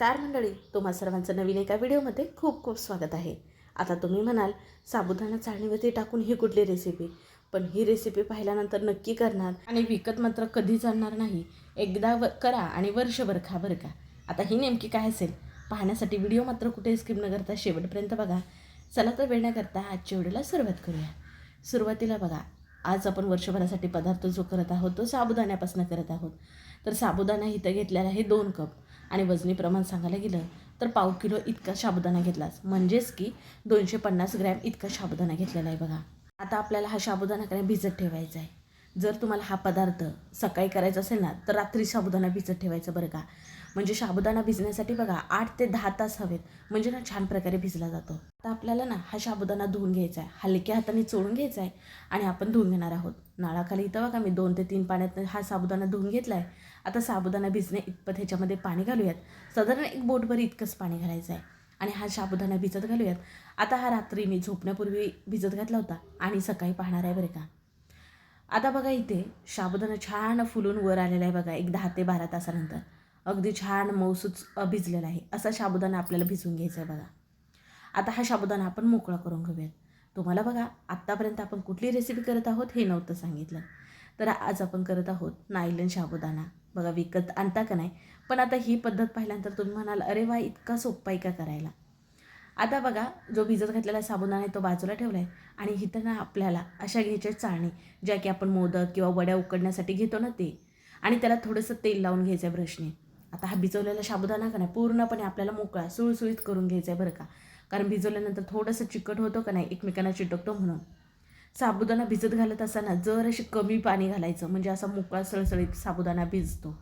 नमस्कार मंडळी, तुम्हा सर्वांचं नवीन एका व्हिडिओमध्ये खूप खूप स्वागत आहे. आता तुम्ही म्हणाल साबुदाणा चाळणीवरती टाकून ही कुठली रेसिपी, पण ही रेसिपी पाहिल्यानंतर नक्की करणार आणि विकत मात्र कधीच आणणार नाही. एकदा करा आणि वर्षभर खा बरं का. आता ही नेमकी काय असेल पाहण्यासाठी व्हिडिओ मात्र कुठे स्किप न करता शेवटपर्यंत बघा. चला तर वेळ न करता आजच्या व्हिडिओला सुरुवात करूया. सुरुवातीला बघा, आज आपण वर्षभरासाठी पदार्थ जो करत आहोत तो साबुदाण्यापासून करत आहोत. तर साबुदाणा इथं घेतलेला आहे 2 कप आणि वजनी प्रमाण सांगायला गेलं तर पाव किलो इतका साबुदाणा घेतलाच, म्हणजेच की 250 ग्रॅम इतका साबुदाणा घेतलेला आहे बघा. आता आपल्याला हा साबुदाणा काय भिजत ठेवायचा आहे. जर तुम्हाला हा पदार्थ सकाळी करायचा असेल ना तर रात्री साबुदाणा भिजत ठेवायचं बरं का. म्हणजे साबुदाणा भिजण्यासाठी बघा 8 ते 10 तास हवेत, म्हणजे ना छान प्रकारे भिजला जातो. आता आपल्याला ना हा साबुदाणा धुवून घ्यायचा आहे, हलक्या हाताने चोळून घ्यायचा आहे आणि आपण धुवून घेणार आहोत. नळाखाली इथं बघा मी 2 ते 3 पाण्यात हा साबुदाणा धुवून घेतला आहे. आता साबुदाणा भिजणे इतपत ह्याच्यामध्ये पाणी घालूयात. साधारण 1 बोटभर इतकंच पाणी घालायचं आहे आणि हा साबुदाणा भिजत घालूयात. आता हा रात्री मी झोपण्यापूर्वी भिजत घातला होता आणि सकाळी पाहणार आहे बरं का. आता बघा इथे साबुदाणा छान फुलून वर आलेला आहे बघा. 10 ते 12 तासानंतर अगदी छान मऊसूच भिजलेला आहे. असा साबुदाणा आपल्याला भिजवून घ्यायचा आहे बघा. आता हा साबुदाणा आपण मोकळा करून घेऊयात. तुम्हाला बघा आत्तापर्यंत आपण कुठली रेसिपी करत आहोत हे नव्हतं सांगितलं. तर आज आपण करत आहोत नायलन साबुदाणा. बघा विकत आणता का नाही, पण आता ही पद्धत पाहिल्यानंतर तुम्ही म्हणाल अरे वा, इतका सोपा आहे का करायला. आता बघा जो भिजत घातलेला साबुदाणा आहे तो बाजूला ठेवला आहे आणि इथं ना आपल्याला अशा घ्यायच्या चाळणी, ज्या की आपण मोदक किंवा वड्या उकडण्यासाठी घेतो ना ते, आणि त्याला थोडंसं तेल लावून घ्यायचं आहे ब्रशने. आता हा भिजवलेला साबुदाणा का नाही पूर्णपणे आपल्याला मोकळा सुळसुळीत करून घ्यायचा आहे बरं का. कारण भिजवल्यानंतर थोडंसं चिकट होतो का नाही, एकमेकांना चिटकतो म्हणून. साबुदाणा भिजत घालत असताना जर अशी कमी पाणी घालायचं, म्हणजे असा मोकळा सळसळीत साबुदाणा भिजतो.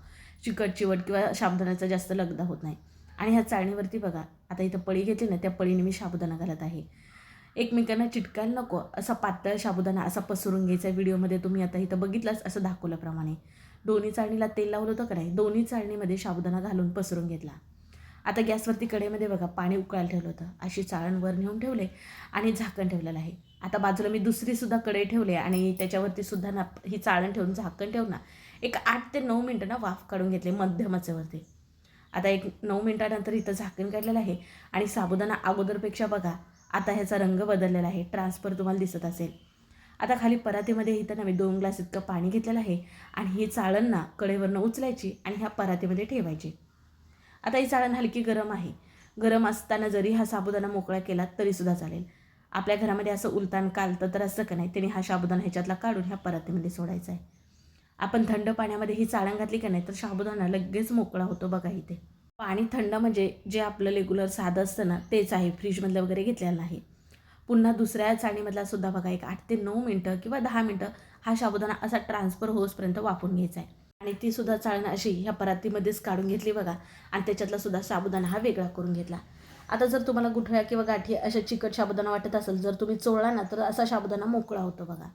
चिकट चिवट किंवा साबुदाण्याचा जास्त लगदा होत नाही. आणि ह्या चाळणीवरती बघा आता इथं पळी घेतली ना, त्या पळीने मी साबुदाणा घालत आहे. एकमेकांना चिटकायला नको असा पातळ साबुदाणा असा पसरून घ्यायचा. व्हिडिओमध्ये तुम्ही आता इथं बघितलंच असं दाखवल्याप्रमाणे. दोन्ही चाळणीला तेल लावलं होतं का नाही, दोन्ही चाळणीमध्ये साबुदाणा घालून पसरून घेतला. आता गॅसवरती कढईमध्ये बघा पाणी उकळायला ठेवलं होतं. अशी चाळण वर नेऊन ठेवले आणि झाकण ठेवलेलं आहे. आता बाजूला मी दुसरीसुद्धा कढई ठेवली आणि त्याच्यावरती सुद्धा ना ही चाळण ठेवून झाकण ठेवून ना एक 8 ते 9 मिनटं ना वाफ काढून घेतली मध्यम आचेवरती. आता एक 9 मिनटानंतर इथं झाकण काढलेलं आहे आणि साबुदाणा अगोदरपेक्षा बघा आता ह्याचा रंग बदललेला आहे. ट्रान्सफर तुम्हाला दिसत असेल. आता खाली परातीमध्ये इथं ना मी 2 ग्लास इतकं पाणी घेतलेलं आहे आणि ही चाळण ना कढईवरनं उचलायची आणि ह्या परातीमध्ये ठेवायची. आता ही चाळण हलकी गरम आहे. गरम असताना जरी हा साबुदाणा मोकळा केला तरीसुद्धा चालेल. आपल्या घरामध्ये असं उलतान कालतं तर असं का नाही, त्याने हा साबुदाणा ह्याच्यातला काढून ह्या परातीमध्ये सोडायचा आहे. आपण थंड पाण्यामध्ये ही चाळण घातली का नाही तर साबुदाणा लगेच मोकळा होतो बघा. इथे पाणी थंड म्हणजे जे आपलं रेग्युलर साधं असतं ना तेच आहे, फ्रीजमधलं वगैरे घेतलेलं नाही. पुन्हा दुसऱ्या चाळणीमधला सुद्धा बघा एक 8 ते 9 मिनटं किंवा 10 मिनटं हा साबुदाणा असा ट्रान्सफर होसपर्यंत वाफून घ्यायचा आहे. आणि ती सुद्धा चाळण अशी ह्या परातीमध्येच काढून घेतली बघा आणि त्याच्यातला सुद्धा साबुदाणा हा वेगळा करून घेतला. आता जर तुम्हाला गुठळ्या किंवा गाठी अशा चिकट साबुदाणा वाटत असेल, जर तुम्ही चोळला ना तर असा साबुदाणा मोकळा होतो बघा.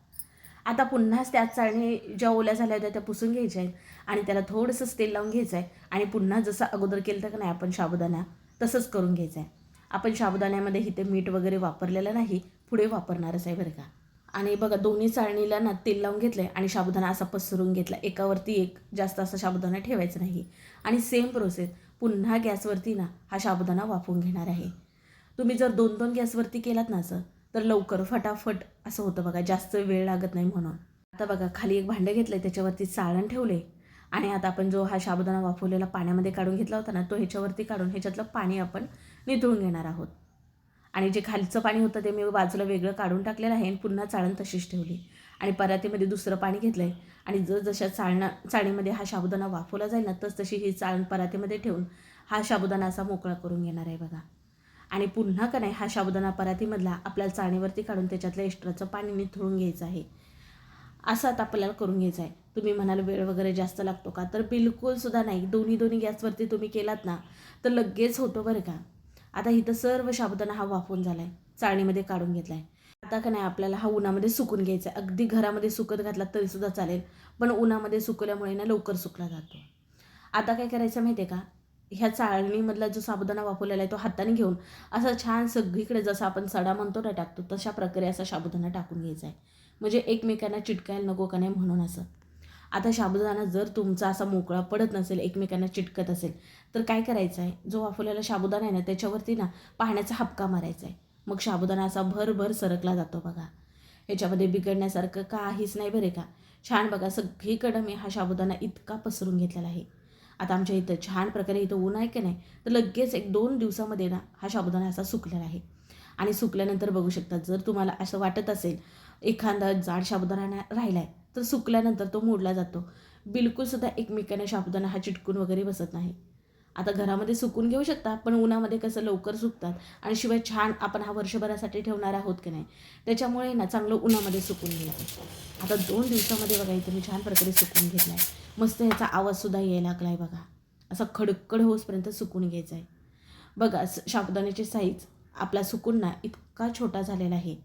आता पुन्हाच त्याच चाळणी ज्या ओल्या झाल्या होत्या त्या पुसून घ्यायच्या आहेत आणि त्याला थोडंसं तेल लावून घ्यायचं आहे आणि पुन्हा जसं अगोदर केलं का नाही आपण साबुदाणा तसंच करून घ्यायचं आहे. आपण साबुदाण्यामध्ये इथे मीठ वगैरे वापरलेलं नाही, पुढे वापरणारच आहे बरं का. आणि बघा दोन्ही चाळणीला ना तेल लावून घेतलं आहे आणि साबुदाणा असा पसरून घेतला. एकावरती एक जास्त असा साबुदाणा ठेवायचा नाही. आणि सेम प्रोसेस पुन्हा गॅसवरती ना हा साबुदाणा वाफवून घेणार आहे. तुम्ही जर 2-2 गॅसवरती केलात ना असं तर लवकर फटाफट असं होतं बघा, जास्त वेळ लागत नाही म्हणून. आता बघा खाली एक भांडं घेतलं आहे, त्याच्यावरती चाळण ठेवले आणि आता आपण जो हा साबुदाणा वाफवलेला पाण्यामध्ये काढून घेतला होता ना तो ह्याच्यावरती काढून ह्याच्यातलं पाणी आपण निथळून घेणार आहोत. आणि जे खालचं पाणी होतं ते मी बाजूला वेगळं काढून टाकलेलं आहे आणि पुन्हा चाळण तशीच ठेवली आणि परातीमध्ये दुसरं पाणी घेतलं आहे. आणि जशा चाळणीमध्ये हा साबुदाणा वाफवला जाईल ना तशी ही चाळण परातीमध्ये ठेवून हा साबुदाणा असा मोकळा करून घेणार आहे बघा. आणि पुन्हा का नाही हा साबुदाणा परातीमधला आपल्याला चाळणीवरती काढून त्याच्यातलं एक्स्ट्राचं पाणी निथळून घ्यायचं आहे. असं आता आपल्याला करून घ्यायचं आहे. तुम्ही म्हणाल वेळ वगैरे जास्त लागतो का, तर बिलकुलसुद्धा नाही. दोन्ही गॅसवरती तुम्ही केलात ना तर लगेच होतो बरं का. आता इथं सर्व साबुदाणा हा वाफवून झाला आहे, चाळणीमध्ये काढून घेतला आहे. आता का नाही आपल्याला हा उन्हामध्ये सुकून घ्यायचा आहे. अगदी घरामध्ये सुकत घातला तरीसुद्धा चालेल, पण उन्हामध्ये सुकवल्यामुळे ना लवकर सुकला जातो. आता काय करायचं माहिती आहे का, ह्या चाळणीमधला जो साबुदाणा वाफवलेला आहे तो हाताने घेऊन असं छान सगळीकडे जसं आपण सडा म्हणतो ना टाकतो तशा प्रकारे असा साबुदाणा टाकून घ्यायचा आहे. म्हणजे एकमेकांना चिटकायला नको का नाही म्हणून असं. आता साबुदाणा जर तुमचा असा मोकळा पडत नसेल, एकमेकांना चिटकत असेल, तर काय करायचं आहे, जो वाफवलेला साबुदाणा आहे ना त्याच्यावरती ना पाण्याचा हबका मारायचा आहे. मग साबुदाणा असा भरभर सरकला जातो बघा. ह्याच्यामध्ये बिघडण्यासारखं काहीच नाही बरे का. छान बघा, सगळीकडं मी हा साबुदाणा इतका पसरून घेतलेला आहे. आता आमच्या इथं छान प्रकारे इथं ऊन आहे की नाही, तर लगेच 1-2 दिवसामध्ये ना हा साबुदाणा असा सुकलेला आहे. आणि सुकल्यानंतर बघू शकता, जर तुम्हाला असं वाटत असेल एखादा जाड साबुदाणा राहिला आहे, तर सुकल्यानंतर तो मोडला जातो. बिलकुलसुद्धा एकमेकांना साबुदाणा हा चिटकून वगैरे बसत नाही. आता घरामध्ये सुकून घेऊ शकता, पण उन्हामध्ये कसं लवकर सुकतात आणि शिवाय छान आपण हा वर्षभरासाठी ठेवणार आहोत की नाही, त्याच्यामुळे ना चांगलं उन्हामध्ये सुकून घ्या. आता 2 दिवसामध्ये बघा इथं मी छान प्रकारे सुकून घेतला आहे. मस्त ह्याचा आवाजसुद्धा यायला लागला आहे बघा. असा खडखड होईपर्यंत सुकून घ्यायचा आहे. बघा साबुदाण्याची साईज आपला सुकून ना इतका छोटा झालेला आहे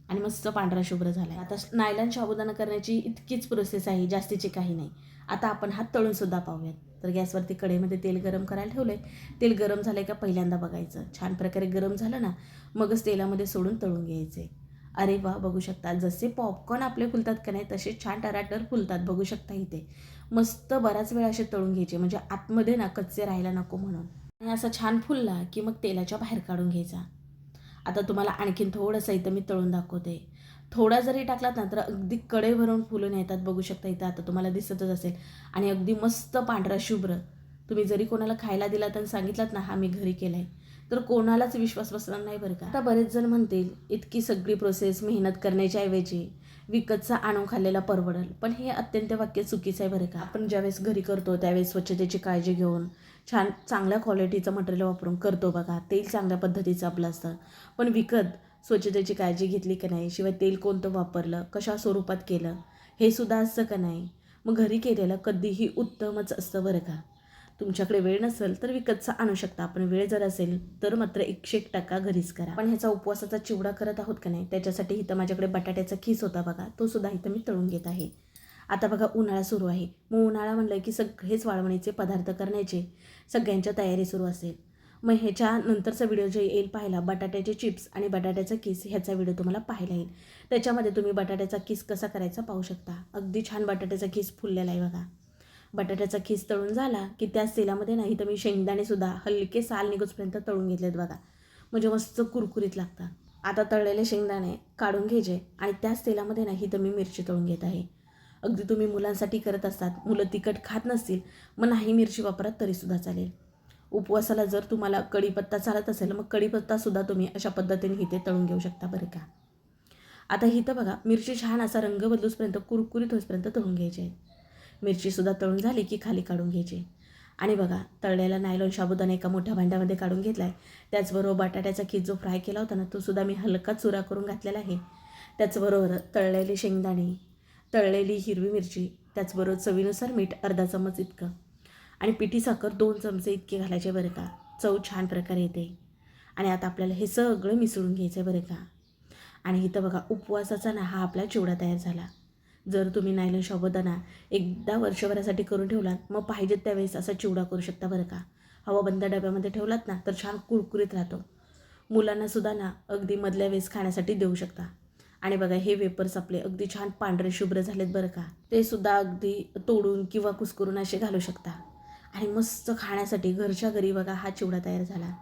आणि मस्त पांढरा शुभ्र झाला आहे. आता नायलॉन साबुदाणा करण्याची इतकीच प्रोसेस आहे, जास्तीची काही नाही. आता आपण हात तळूनसुद्धा पाहूयात. तर गॅसवरती कढईमध्ये तेल गरम करायला ठेवलं आहे. तेल गरम झालं आहे का पहिल्यांदा बघायचं. छान प्रकारे गरम झालं ना, मगच तेलामध्ये सोडून तळून घ्यायचे. अरे वा, बघू शकता जसे पॉपकॉर्न आपले फुलतात का नाही, तसे छान टराटर फुलतात. बघू शकता इथे मस्त बराच वेळ असे तळून घ्यायचे, म्हणजे आतमध्ये ना कच्चे राहायला नको म्हणून. आणि असा छान फुलला की मग तेलाच्या बाहेर काढून घ्यायचा. आता तुम्हाला आणखीन थोडंसं इथं मी तळून दाखवते. थोडा जरी टाकलात ना तर अगदी कढई भरून फुलून येतात. बघू शकता इथं आता तुम्हाला दिसतच असेल. आणि अगदी मस्त पांढरा शुभ्र. तुम्ही जरी कोणाला खायला दिला तर सांगितलात ना हा मी घरी केला आहे, तर कोणालाच विश्वास बसणार नाही बरं का. आता बरेच जण म्हणतील इतकी सगळी प्रोसेस मेहनत करण्याच्या ऐवजी विकतचा आणून खाल्लेला परवडेल, पण हे अत्यंत वाक्य चुकीचं आहे बरं का. आपण ज्यावेळेस घरी करतो त्यावेळेस स्वच्छतेची काळजी घेऊन छान चांगल्या क्वालिटीचं मटेरियल वापरून करतो बघा. तेल चांगल्या पद्धतीचं आपलं असतं. पण विकत स्वच्छतेची काळजी घेतली का नाही, शिवाय तेल कोणतं वापरलं, कशा स्वरूपात केलं, हे सुद्धा असतं का नाही. मग घरी केलेलं कधीही उत्तमच असतं बरं का. तुमच्याकडे वेळ नसेल तर विकतचं आणू शकता, पण वेळ जर असेल तर मात्र 101% घरीच करा. पण ह्याचा उपवासाचा चिवडा करत आहोत का नाही, त्याच्यासाठी इथं माझ्याकडे बटाट्याचा खीस होता बघा, तो सुद्धा इथं मी तळून घेत आहे. आता बघा उन्हाळा सुरू आहे. मग उन्हाळा म्हणलं की सगळेच वाळवणीचे पदार्थ करण्याचे सगळ्यांच्या तयारी सुरू असेल. मग ह्याच्या नंतरचा व्हिडिओ जे येईल पाहायला, बटाट्याचे चिप्स आणि बटाट्याचा किस ह्याचा व्हिडिओ तुम्हाला पाहायला येईल. त्याच्यामध्ये तुम्ही बटाट्याचा किस कसा करायचा पाहू शकता. अगदी छान बटाट्याचा किस फुललेला आहे बघा. बटाट्याचा खीस तळून झाला की त्याच तेलामध्ये नाही तर मी शेंगदाणेसुद्धा हलके साल निघोजपर्यंत तळून घेतलेत बघा, म्हणजे मस्त कुरकुरीत लागतात. आता तळलेले शेंगदाणे काढून घ्यायचे आणि त्याच तेलामध्ये नाही तर मी मिरची तळून घेत आहे. अगदी तुम्ही मुलांसाठी करत असतात, मुलं तिखट खात नसतील, मग नाही मिरची वापरत तरीसुद्धा चालेल. उपवासाला जर तुम्हाला कढीपत्ता चालत असेल, मग कढीपत्तासुद्धा तुम्ही अशा पद्धतीने इथे तळून घेऊ शकता बरं का. आता इथं बघा मिरची छान असा रंग बदलूसपर्यंत कुरकुरीत होईपर्यंत तळून घ्यायची आहे. मिरचीसुद्धा तळून झाली की खाली काढून घ्यायची. आणि बघा तळलेला नायलॉन साबुदाणा एका मोठ्या भांड्यामध्ये काढून घेतला आहे. त्याचबरोबर बटाट्याचा खीस जो फ्राय केला होता ना, तो सुद्धा मी हलका चुरा करून घातलेला आहे. त्याचबरोबर तळलेली शेंगदाणे, तळलेली हिरवी मिरची, त्याचबरोबर चवीनुसार मीठ अर्धा चमच इतकं आणि पिठी साखर 2 चमचे इतके घालायचे बरं का. चव छान प्रकारे येते. आणि आता आपल्याला हे सगळं मिसळून घ्यायचं आहे बरं का. आणि इथं बघा उपवासाचा ना हा आपला चिवडा तयार झाला. जर तुम्ही नायलॉन साबुदाणा एकदा वर्षभरासाठी करून ठेवलात, मग पाहिजेत त्यावेळेस असा चिवडा करू शकता बरं का. हवाबंद डब्यामध्ये ठेवलात ना तर छान कुरकुरीत राहतो. मुलांनासुद्धा ना अगदी मधल्या वेळेस खाण्यासाठी देऊ शकता. आणि बघा हे वेपर्स आपले अगदी छान पांढरे शुभ्र झालेत बरं का. ते सुद्धा अगदी तोडून किंवा कुस्करून असे घालू शकता. आणि मस्त खाण्यासाठी घरच्या घरी बघा हा चिवडा तयार झाला.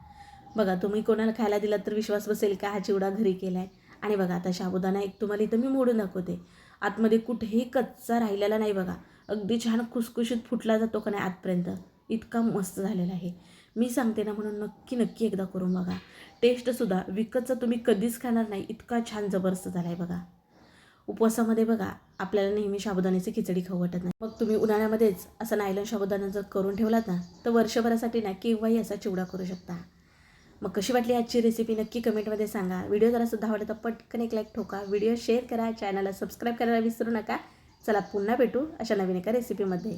बघा तुम्ही कोणाला खायला दिलात तर विश्वास बसेल का हा चिवडा घरी केला आहे. आणि बघा आता साबुदाणा एक तुम्हाला इथं मी मोडून दाखवते. आतमध्ये कुठेही कच्चा राहिलेला नाही बघा. अगदी छान खुसखुशीत फुटला जातो का नाही आतपर्यंत, इतका मस्त झालेला आहे. मी सांगते ना म्हणून नक्की नक्की एकदा करून बघा. टेस्टसुद्धा विकतचं तुम्ही कधीच खाणार नाही, इतका छान जबरदस्त झाला आहे बघा. उपवासामध्ये बघा आपल्याला नेहमी साबुदाण्याची खिचडी खाऊ वाटत नाही, मग तुम्ही उन्हाळ्यामध्येच असा नायलॉन साबुदाणा जर करून ठेवलात ना तर वर्षभरासाठी ना केव्हाही असा चिवडा करू शकता. मग कशी वाटली आजची रेसिपी नक्की कमेंटमध्ये सांगा. व्हिडिओ जरा सुद्धा आवडला तर पटकन एक लाईक ठोका. व्हिडिओ शेअर करा, चॅनलला सबस्क्राईब करायला विसरू नका. चला पुन्हा भेटू अशा नवीन एका रेसिपीमध्ये.